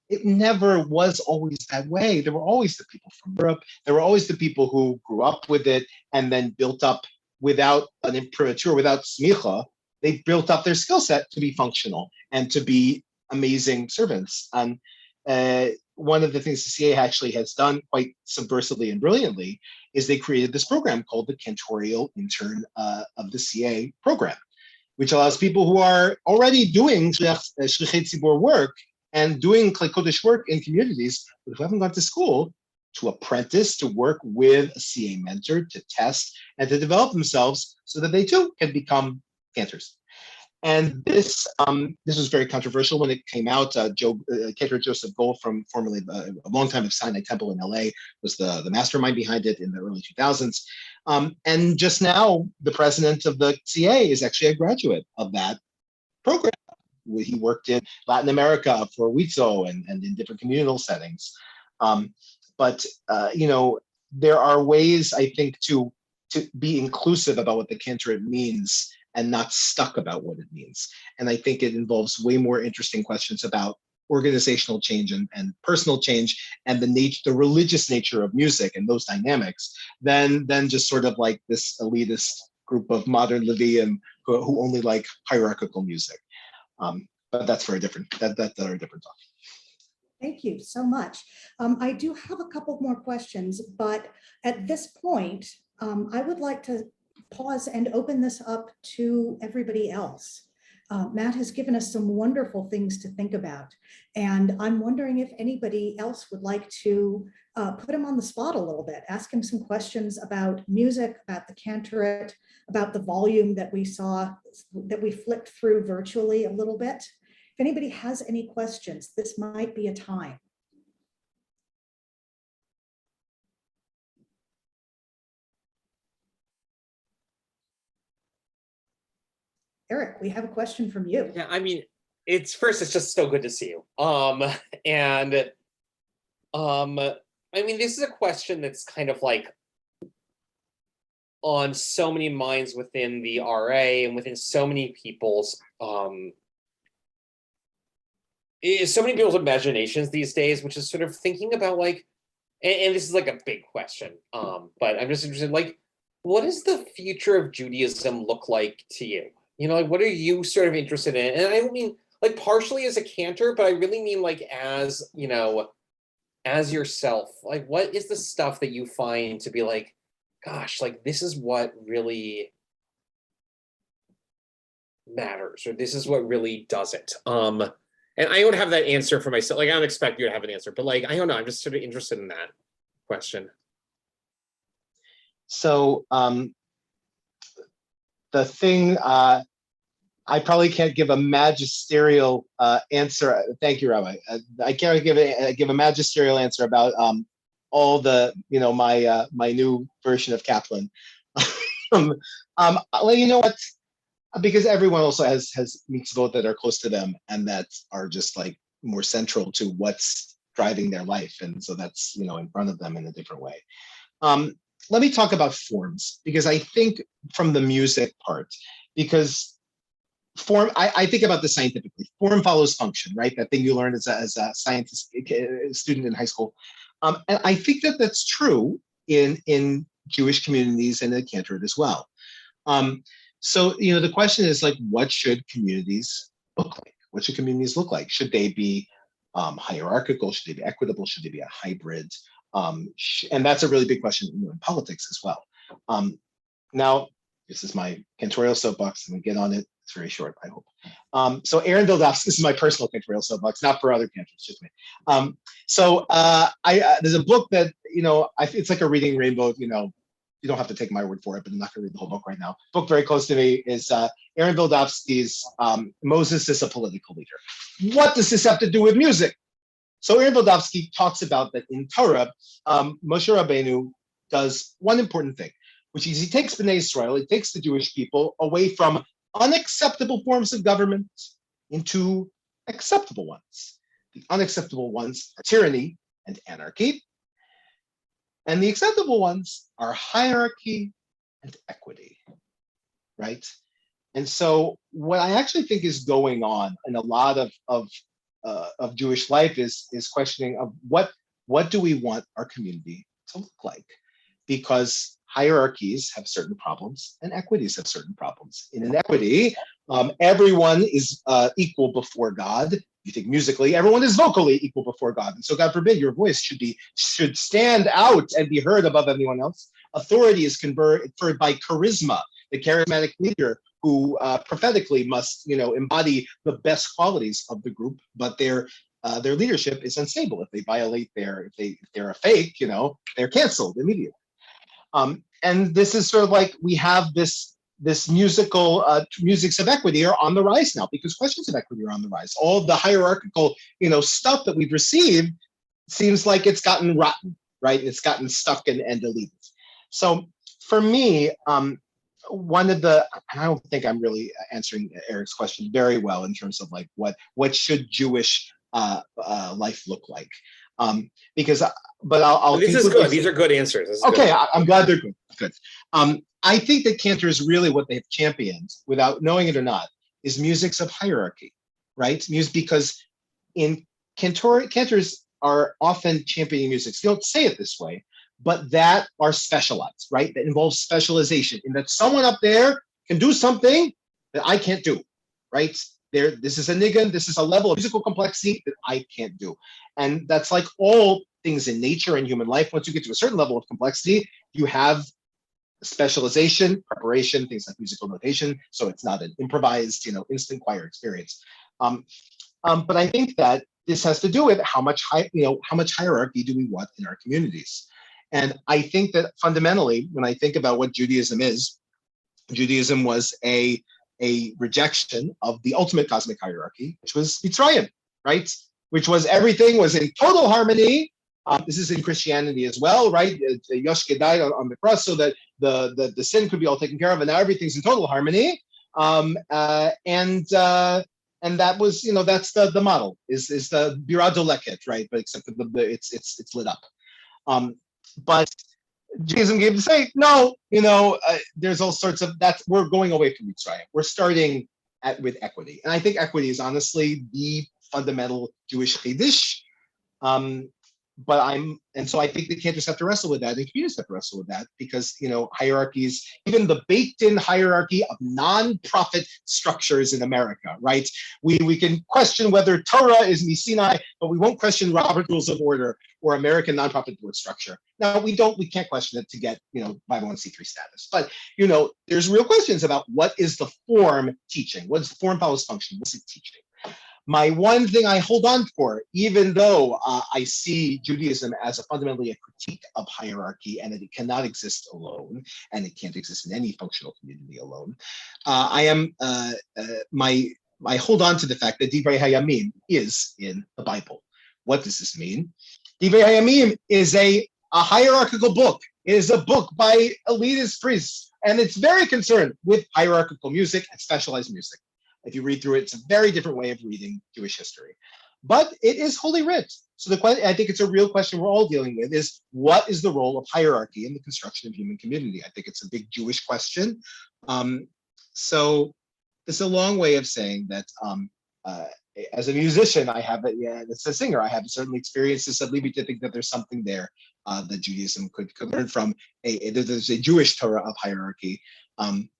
It never was always that way. There were always the people from Europe. There were always the people who grew up with it and then built up without an imprimatur, without smicha. They built up their skill set to be functional and to be amazing servants. And one of the things the CA actually has done quite subversively and brilliantly is they created this program called the Cantorial Intern of the CA program, which allows people who are already doing Shlichei Tzibur work and doing Kodesh work in communities, but who haven't gone to school, to apprentice, to work with a CA mentor, to test, and to develop themselves so that they too can become Cantors. And this was very controversial when it came out. Cantor Joseph Gold, from formerly a long time of Sinai Temple in LA, was the mastermind behind it in the early 2000s. And just now, the president of the CA is actually a graduate of that program. He worked in Latin America for Huitzo and in different communal settings. But you know, there are ways, I think, to be inclusive about what the Cantor means and not stuck about what it means. And I think it involves way more interesting questions about organizational change and personal change and the religious nature of music and those dynamics than just sort of like this elitist group of modern Levium who only like hierarchical music. But that's very different. That's a very different talk. Thank you so much. I do have a couple more questions, but at this point, I would like to pause and open this up to everybody else. Matt has given us some wonderful things to think about. And I'm wondering if anybody else would like to put him on the spot a little bit, ask him some questions about music, about the Cantor, about the volume that we saw, that we flipped through virtually a little bit. If anybody has any questions, this might be a time. Eric, we have a question from you. Yeah, I mean, it's just so good to see you. And I mean, this is a question that's kind of like on so many minds within the RA and within so many people's imaginations these days, which is sort of thinking about like, and this is like a big question, but I'm just interested, like, what does the future of Judaism look like to you? You know, like, what are you sort of interested in? And I don't mean like partially as a Cantor, but I really mean like as, you know, as yourself. Like, what is the stuff that you find to be like, gosh, like this is what really matters, or this is what really does it. And I don't have that answer for myself. Like, I don't expect you to have an answer, but like, I don't know. I'm just sort of interested in that question. So the thing, I probably can't give a magisterial answer. Thank you, Rabbi. I can't give a magisterial answer about all the, you know, my new version of Kaplan. Well, you know what? Because everyone also has mitzvot that are close to them and that are just like more central to what's driving their life, and so that's, you know, in front of them in a different way. Let me talk about forms, because I think from the music part, because form, I think about this scientifically. Form follows function, right? That thing you learned as a scientist student in high school, and I think that that's true in Jewish communities and in Cantor as well. So, you know, the question is like, what should communities look like? What should communities look like? Should they be hierarchical? Should they be equitable? Should they be a hybrid? And that's a really big question, you know, in politics as well. Now, this is my cantorial soapbox, and we get on it. It's very short, I hope. So Aaron Bildovsky, this is my personal cantorial soapbox, not for other cantors, just me. There's a book that, you know, it's like a reading rainbow, you know. You don't have to take my word for it, but I'm not going to read the whole book right now. Book very close to me is Aaron Bildovsky's Moses is a Political Leader. What does this have to do with music? So Aaron Bildovsky talks about that in Torah, Moshe Rabbeinu does one important thing, which is he takes Bnei Israel, he takes the Jewish people away from unacceptable forms of government into acceptable ones. The unacceptable ones are tyranny and anarchy. And the acceptable ones are hierarchy and equity, right? And so what I actually think is going on in a lot of Jewish life is questioning of what do we want our community to look like? Because hierarchies have certain problems and equities have certain problems. In an equity, everyone is equal before God. You think musically, everyone is vocally equal before God. And so God forbid your voice should stand out and be heard above anyone else. Authority is conferred by charisma, the charismatic leader who prophetically must, you know, embody the best qualities of the group, but their leadership is unstable. If they violate if they're a fake, you know, they're canceled immediately. And this is sort of like we have this musics of equity are on the rise now, because questions of equity are on the rise. All the hierarchical, you know, stuff that we've received seems like it's gotten rotten, right? It's gotten stuck and deleted. So for me, one of the, and I don't think I'm really answering Eric's question very well in terms of like what should Jewish life look like? Because, but I'll. This is good. These are good answers. Okay, I'm glad they're good. Good. I think that Cantor is really what they've championed, without knowing it or not, is musics of hierarchy, right? Because in Cantors are often championing musics. They don't say it this way, but that are specialized, right? That involves specialization, in that someone up there can do something that I can't do, right? This is a nigun, this is a level of musical complexity that I can't do. And that's like all things in nature and human life. Once you get to a certain level of complexity, you have specialization, preparation, things like musical notation. So it's not an improvised, instant choir experience. But I think that this has to do with how much hierarchy do we want in our communities. And I think that fundamentally, when I think about what Judaism is, Judaism was a rejection of the ultimate cosmic hierarchy, which was Mitzrayim, right? Which was everything was in total harmony. This is in Christianity as well, right? Yoshke died on the cross so that the sin could be all taken care of, and now everything's in total harmony. And that was, that's the model is the Bira Doleket, right? But except that it's lit up. But Judaism gave to say, no, there's all sorts of we're going away from Mitzrayim. We're starting with equity. And I think equity is honestly the fundamental Jewish Chiddush. So I think the Cantors have to wrestle with that, and communities have to wrestle with that, because hierarchies, even the baked-in hierarchy of non-profit structures in America, right? We can question whether Torah is Sinai, but we won't question Robert Rules of Order or American nonprofit board structure. Now we can't question it to get 501c3 status, but there's real questions about what is the form teaching, what's the form follows function, what's it teaching. My one thing I hold on for, even though I see Judaism as fundamentally a critique of hierarchy and that it cannot exist alone, and it can't exist in any functional community alone, I hold on to the fact that Divrei Hayamim is in the Bible. What does this mean? Divrei Hayamim is a hierarchical book. It is a book by elitist priests, and it's very concerned with hierarchical music and specialized music. If you read through it, it's a very different way of reading Jewish history. But it is Holy Writ. So I think it's a real question we're all dealing with is, what is the role of hierarchy in the construction of human community? I think it's a big Jewish question. So it's a long way of saying that as a musician, as a singer, I have certainly experienced this. That lead me to think that there's something there that Judaism could learn from. There's a Jewish Torah of hierarchy.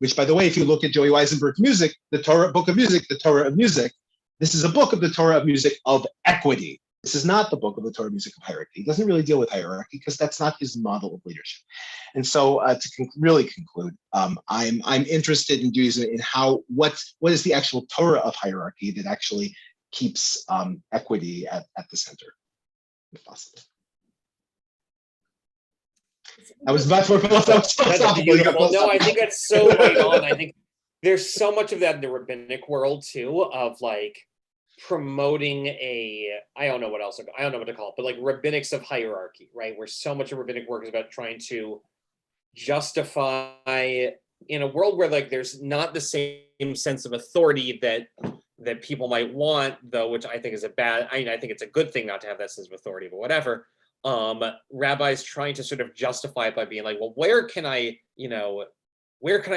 Which, by the way, if you look at Joey Weisenberg's music, the Torah book of music, the Torah of music, this is a book of the Torah of music of equity. This is not the book of the Torah of music of hierarchy. It doesn't really deal with hierarchy because that's not his model of leadership. And so, to really conclude, I'm interested in Judaism in what is the actual Torah of hierarchy that actually keeps equity at the center, if possible. I was much more philosophical. No, I think that's so right on. I think there's so much of that in the rabbinic world too, of like promoting I don't know what to call it, but like rabbinics of hierarchy, right? Where so much of rabbinic work is about trying to justify in a world where like there's not the same sense of authority that people might want, though, which I think is I think it's a good thing not to have that sense of authority, but whatever. Rabbis trying to sort of justify it by being like, well, where can I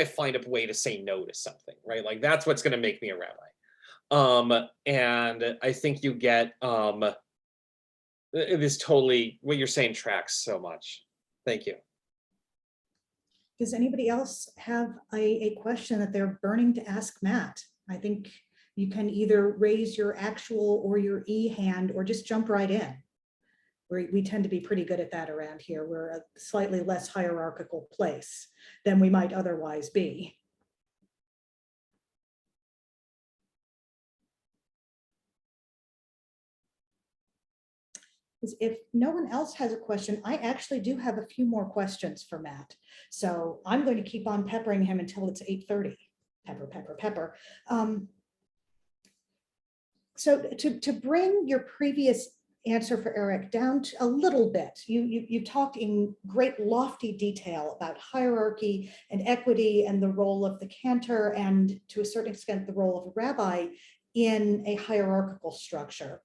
find a way to say no to something, right? Like that's what's going to make me a rabbi. And I think you get this totally, what you're saying tracks so much. Thank you. Does anybody else have a question that they're burning to ask Matt? I think you can either raise your actual or your E hand or just jump right in. We tend to be pretty good at that around here. We're a slightly less hierarchical place than we might otherwise be. If no one else has a question, I actually do have a few more questions for Matt. So I'm going to keep on peppering him until it's 8:30. Pepper, pepper, pepper. So to bring your previous answer for Eric down to a little bit, you talked in great lofty detail about hierarchy and equity and the role of the cantor and to a certain extent the role of a rabbi in a hierarchical structure.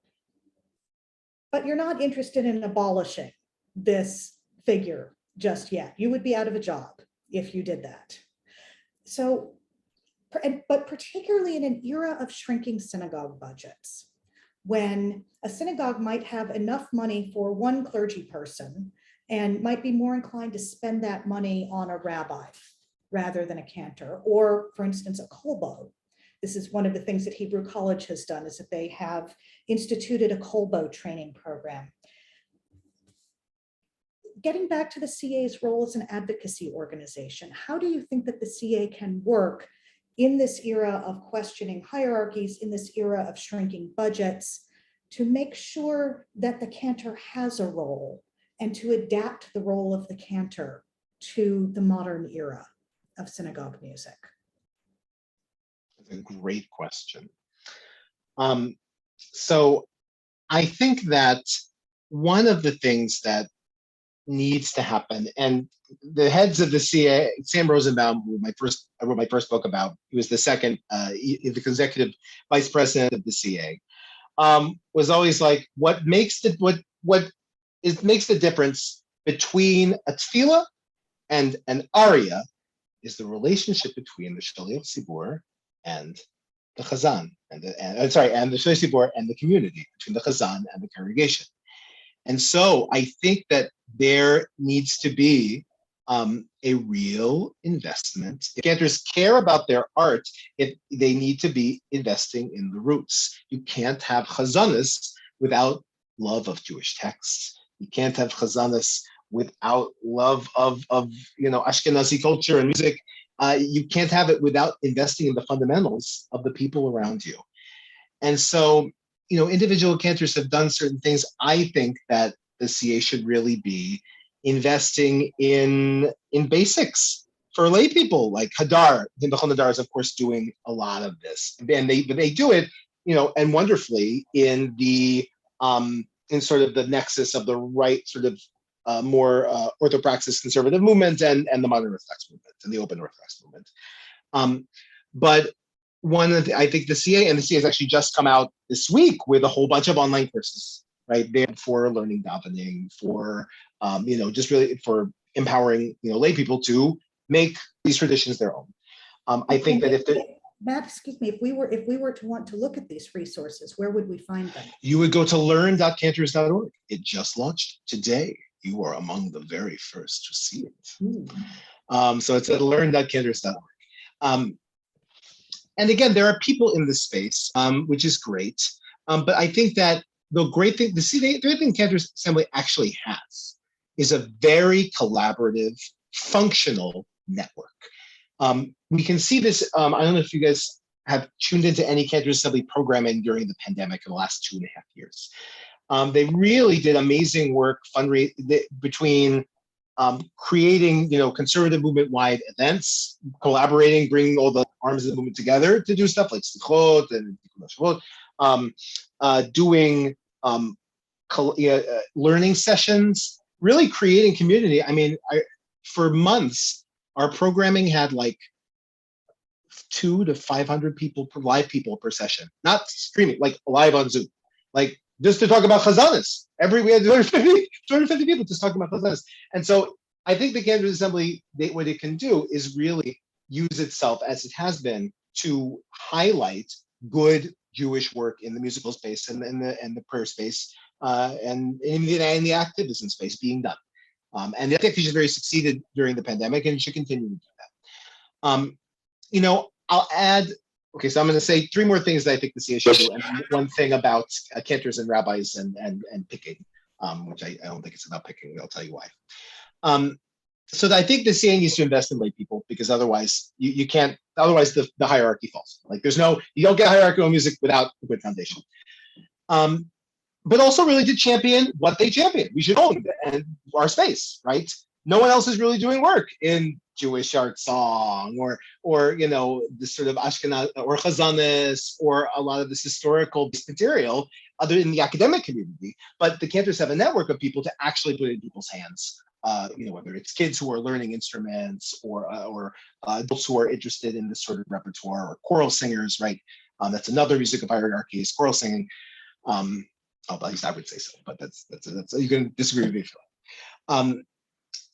But you're not interested in abolishing this figure just yet. You would be out of a job if you did that. So, but particularly in an era of shrinking synagogue budgets, when a synagogue might have enough money for one clergy person and might be more inclined to spend that money on a rabbi rather than a cantor, or for instance, a kolbo. This is one of the things that Hebrew College has done, is that they have instituted a kolbo training program. getting back to the CA's role as an advocacy organization, how do you think that the CA can work in this era of questioning hierarchies, in this era of shrinking budgets, to make sure that the cantor has a role and to adapt the role of the cantor to the modern era of synagogue music? That's a great question. So I think that one of the things that needs to happen, and the heads of the CA, Sam Rosenbaum, who I wrote my first book about, he was the second, the executive vice president of the CA, was always like, what makes the difference between a tefillah and an aria is the relationship between the shaliach tzibur and the chazan, and the shaliach tzibur and the community, between the chazan and the congregation. And so I think that there needs to be a real investment. If cantors care about their art, they need to be investing in the roots. You can't have chazanas without love of Jewish texts. You can't have chazanas without love of Ashkenazi culture and music. You can't have it without investing in the fundamentals of the people around you. And so, individual cantors have done certain things. I think that the CA should really be investing in basics for lay people, like Hadar. Himachon Hadar is, of course, doing a lot of this, and they do it, and wonderfully in the in sort of the nexus of the right sort of more orthopraxis conservative movement and the modern Orthodox movement and the open Orthodox movement. But I think the CA has actually just come out this week with a whole bunch of online courses, right? There for learning davening, for just really for empowering lay people to make these traditions their own. I think that Matt, excuse me, if we were to want to look at these resources, where would we find them? You would go to learn.cantors.org. It just launched today. You are among the very first to see it. So it's at learn.cantors.org. And again, there are people in this space, which is great. But I think that the great thing Cantors Assembly actually has is a very collaborative, functional network. We can see this. I don't know if you guys have tuned into any Cantors Assembly programming during the pandemic in the last 2.5 years. They really did amazing work between creating, conservative movement-wide events, collaborating, bringing all the arms of the movement together to do stuff like Slichot and doing learning sessions, really creating community. I mean, for months, our programming had like 200 to 500 live people per session, not streaming, like live on Zoom, like just to talk about chazanas. We had 250 people just talking about chazanas. And so I think the Cantors Assembly, what it can do is really use itself, as it has been, to highlight good Jewish work in the musical space and the prayer space and in the activism space being done. And I think she's very succeeded during the pandemic and should continue to do that. I'll add, okay, so I'm going to say 3 more things that I think the CA should do, and one thing about cantors and rabbis and picking, which I don't think it's about picking. I'll tell you why. So I think the CA needs to invest in lay people, because otherwise you can't. Otherwise the hierarchy falls. Like you don't get hierarchical music without a good foundation. But also really to champion what they champion. We should own our space, right? No one else is really doing work in Jewish art song or this sort of Ashkenaz or Chazanis or a lot of this historical material other in the academic community. But the Cantors have a network of people to actually put it in people's hands. Whether it's kids who are learning instruments or adults who are interested in this sort of repertoire, or choral singers, right? That's another music of hierarchy is choral singing. At least I would say so, but that's you can disagree with me if you like.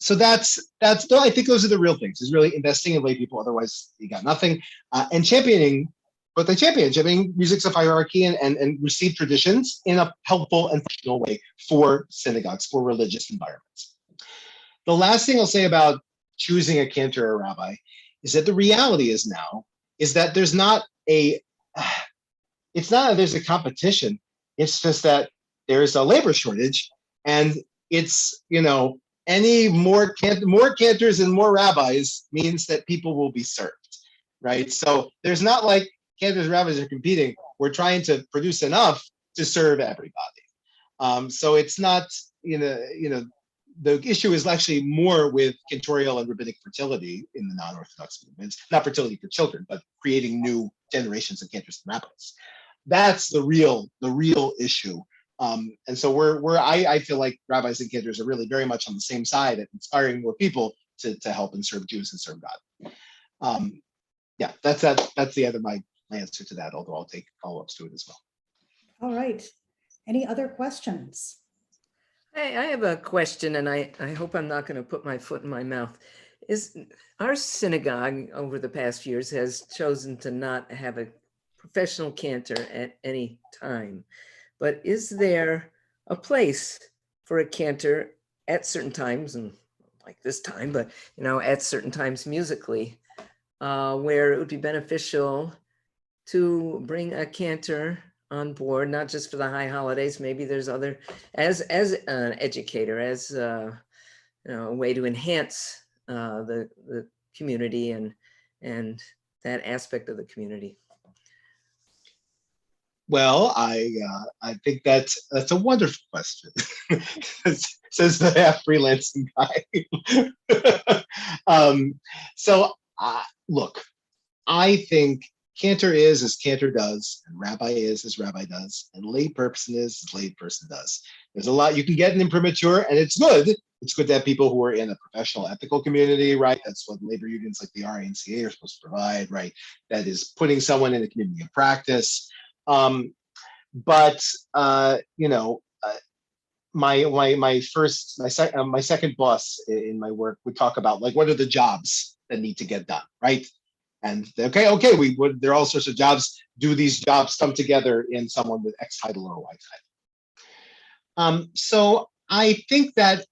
So that's I think those are the real things, is really investing in lay people. Otherwise you got nothing. And championing what they championing musics of hierarchy and received traditions in a helpful and functional way for synagogues, for religious environments. The last thing I'll say about choosing a cantor or a rabbi is that the reality is that there's not there's a competition. It's just that there's a labor shortage, and it's, any more cantors and more rabbis means that people will be served, right? So there's not like cantors and rabbis are competing. We're trying to produce enough to serve everybody. So it's not, the issue is actually more with cantorial and rabbinic fertility in the non-Orthodox movements, not fertility for children, but creating new generations of cantors and rabbis. That's the real issue. And so I feel like rabbis and cantors are really very much on the same side at inspiring more people to help and serve Jews and serve God. Yeah, that's the end of my answer to that, although I'll take follow-ups to it as well. All right. Any other questions? Hey, I have a question, and I hope I'm not going to put my foot in my mouth. Is our synagogue over the past years has chosen to not have a professional cantor at any time, but is there a place for a cantor at certain times, and like this time, but at certain times musically, where it would be beneficial to bring a cantor on board, not just for the high holidays? Maybe there's other, as an educator, as a way to enhance the community and that aspect of the community. Well, I think that's a wonderful question. Says the half freelancing guy. Look, I think Cantor is as Cantor does, and Rabbi is as Rabbi does, and layperson is as layperson does. There's a lot you can get in imprimatur, and it's good. It's good to have people who are in a professional ethical community, right? That's what labor unions like the RNCA are supposed to provide, right? That is putting someone in a community of practice. My second boss in my work would talk about like what are the jobs that need to get done, right? And there are all sorts of jobs. Do these jobs come together in someone with X title or Y title? So I think that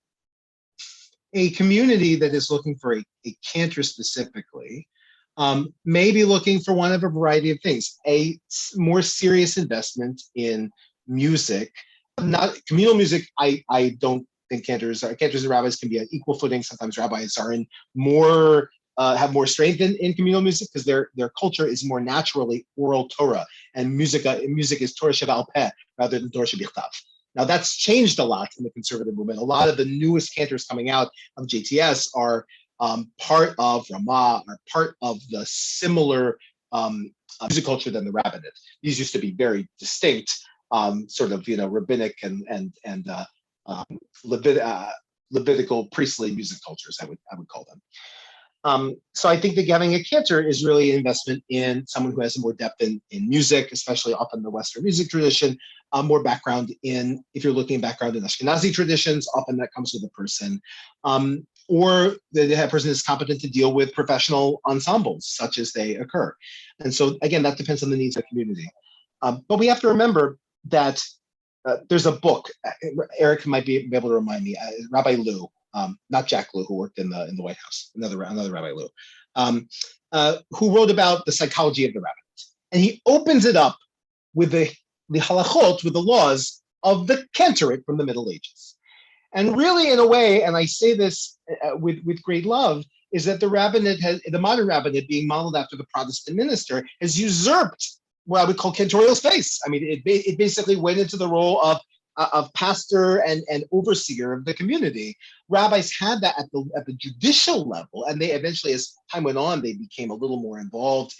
a community that is looking for a cantor specifically may be looking for one of a variety of things. A more serious investment in music, not communal music. I don't think cantors and rabbis can be on equal footing. Sometimes rabbis are in more have more strength in communal music because their culture is more naturally oral Torah, and music is Torah sheval peh rather than Torah shebichtav. Now that's changed a lot in the conservative movement. A lot of the newest cantors coming out of JTS are part of Ramah, are part of the similar music culture than the rabbinate. These used to be very distinct, sort of rabbinic and Levitical priestly music cultures. I would call them. So I think that having a cantor is really an investment in someone who has more depth in music, especially often the Western music tradition, more background if you're looking at background in Ashkenazi traditions, often that comes with a person, or the person is competent to deal with professional ensembles such as they occur. And so again, that depends on the needs of the community. But we have to remember that there's a book, Eric might be able to remind me, Rabbi Lou, not Jack Lew, who worked in the White House, another Rabbi Lou, who wrote about the psychology of the rabbinate. And he opens it up with the halachot, with the laws of the cantorate from the Middle Ages. And really, in a way, and I say this with great love, is that the modern rabbinate, being modeled after the Protestant minister, has usurped what I would call cantorial space. I mean, it basically went into the role of pastor and overseer of the community. Rabbis had that at the judicial level, and they eventually, as time went on, they became a little more involved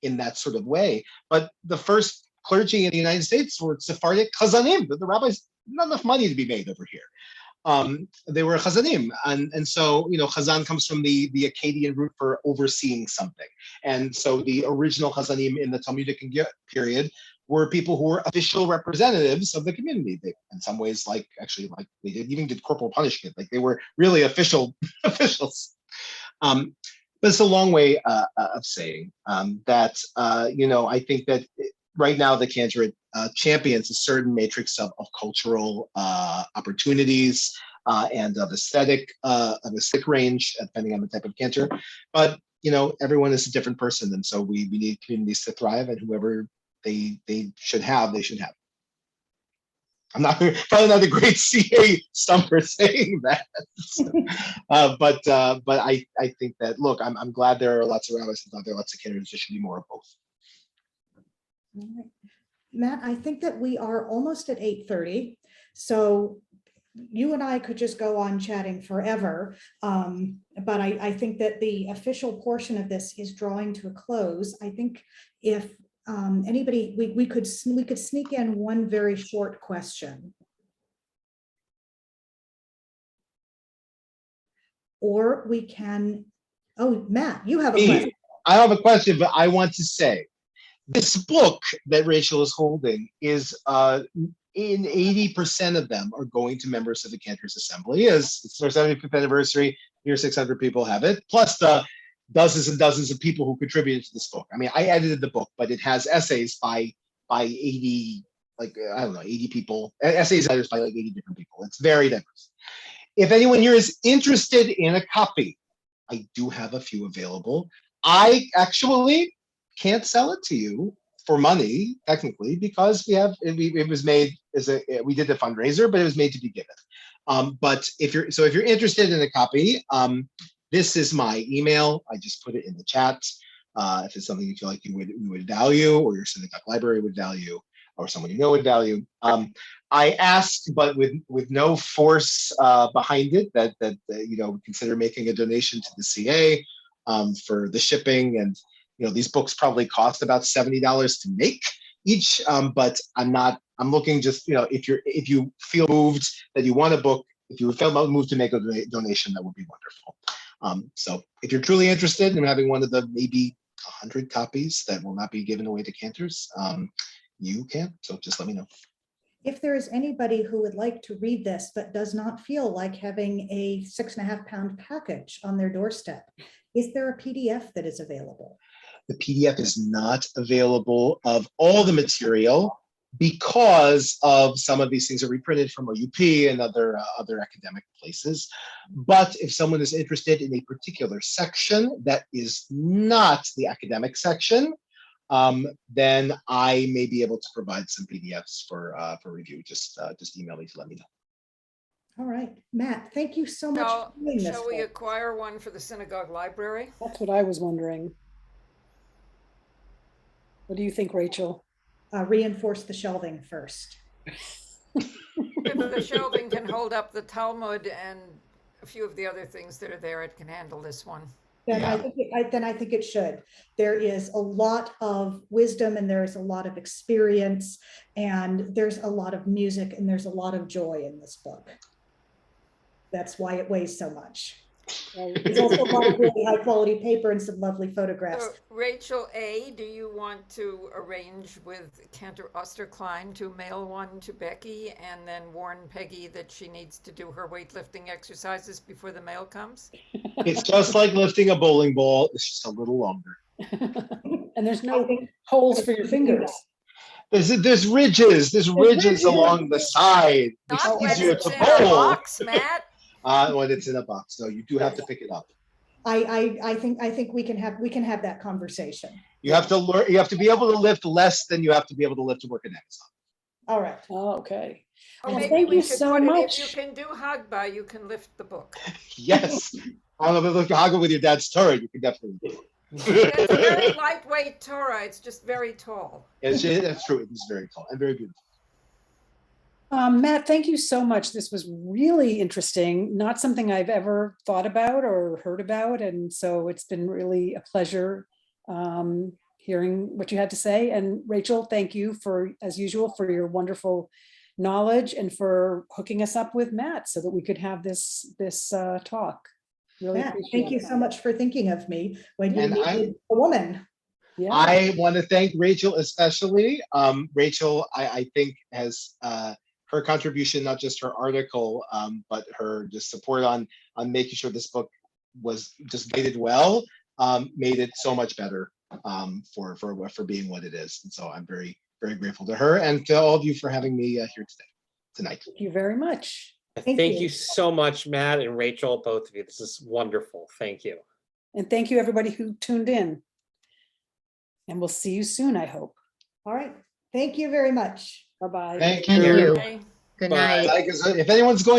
in that sort of way. But the first clergy in the United States were Sephardic chazanim. The rabbis, not enough money to be made over here. They were chazanim, and so chazan comes from the Akkadian root for overseeing something, and so the original chazanim in the Talmudic period were people who were official representatives of the community. They, in some ways, like they even did corporal punishment. Like they were really officials. But it's a long way of saying that I think that right now the cantorate champions a certain matrix of cultural opportunities and of aesthetic range, depending on the type of cantor. But everyone is a different person, and so we need communities to thrive, and whoever they should have. I'm not probably not a great CA stumper saying that. But I think that, look, I'm glad there are lots of rabbis. I'm glad there are lots of candidates. There should be more of both. All right. Matt, I think that we are almost at 8:30. So you and I could just go on chatting forever. But I think that the official portion of this is drawing to a close. I think if anybody, we could sneak in one very short question. Or we can, oh, Matt, you have a question. I have a question, but I want to say this book that Rachel is holding is in 80% of them are going to members of the Cantors Assembly. It's their 75th anniversary. Here, 600 people have it, plus the dozens and dozens of people who contributed to this book. I mean, I edited the book, but it has essays by 80, like, I don't know, 80 people, essays by like 80 different people. It's very diverse. If anyone here is interested in a copy, I do have a few available. I actually can't sell it to you for money, technically, because it was made as we did the fundraiser, but it was made to be given. But if you're interested in a copy, this is my email. I just put it in the chat. If it's something you feel like you would value, or your synagogue library would value, or someone you know would value. I asked, but with no force behind it, that consider making a donation to the CA for the shipping. And these books probably cost about $70 to make each. But I'm looking just if you feel moved that you want a book, if you feel moved to make a donation, that would be wonderful. So if you're truly interested in having one of the maybe 100 copies that will not be given away to Cantors, you can. So just let me know. If there is anybody who would like to read this but does not feel like having a 6.5-pound package on their doorstep, is there a PDF that is available? The PDF is not available of all the material because of some of these things are reprinted from OUP and other academic places. But if someone is interested in a particular section that is not the academic section, then I may be able to provide some PDFs for review. Just email me to let me know. All right, Matt, thank you so much for doing this. Shall we acquire one for the synagogue library? That's what I was wondering. What do you think, Rachel? Reinforce the shelving first. If the shelving can hold up the Talmud and a few of the other things that are there, it can handle this one. Then I think it should. There is a lot of wisdom, and there's a lot of experience, and there's a lot of music, and there's a lot of joy in this book. That's why it weighs so much. There's also a lot of really high quality paper and some lovely photographs. So, Rachel A., do you want to arrange with Cantor Austerklein to mail one to Becky and then warn Peggy that she needs to do her weightlifting exercises before the mail comes? It's just like lifting a bowling ball. It's just a little longer. And there's no holes for your fingers. There's ridges along the side. It's Not when easier it's to in a bowl. box, Matt. When it's in a box, so you do have to pick it up. I think we can have that conversation. You have to learn. You have to be able to lift less than you have to be able to lift to work at Amazon. All right. Oh, okay. Or Well, maybe thank we you should so put it, much. if you can do Hagbah, you can lift the book. Yes, I don't know if you haggle with your dad's Torah, you can definitely do it. It's a very lightweight Torah. It's just very tall. Yes, that's true. It is very tall and very beautiful. Matt, thank you so much. This was really interesting. Not something I've ever thought about or heard about. And so it's been really a pleasure hearing what you had to say. And Rachel, thank you as usual, for your wonderful knowledge and for hooking us up with Matt so that we could have this talk. Really Matt, appreciate thank you that. so much for thinking of me when you And needed a woman. Yeah. I want to thank Rachel especially. Rachel, I think has her contribution, not just her article, but her just support on making sure this book was just graded well, made it so much better for being what it is. And so I'm very, very grateful to her and to all of you for having me here tonight. Thank you very much. Thank you so much, Matt and Rachel, both of you. This is wonderful. Thank you. And thank you, everybody who tuned in. And we'll see you soon, I hope. All right. Thank you very much. Bye-bye. Thank you. Okay. Good Bye. night. Like, if anyone's going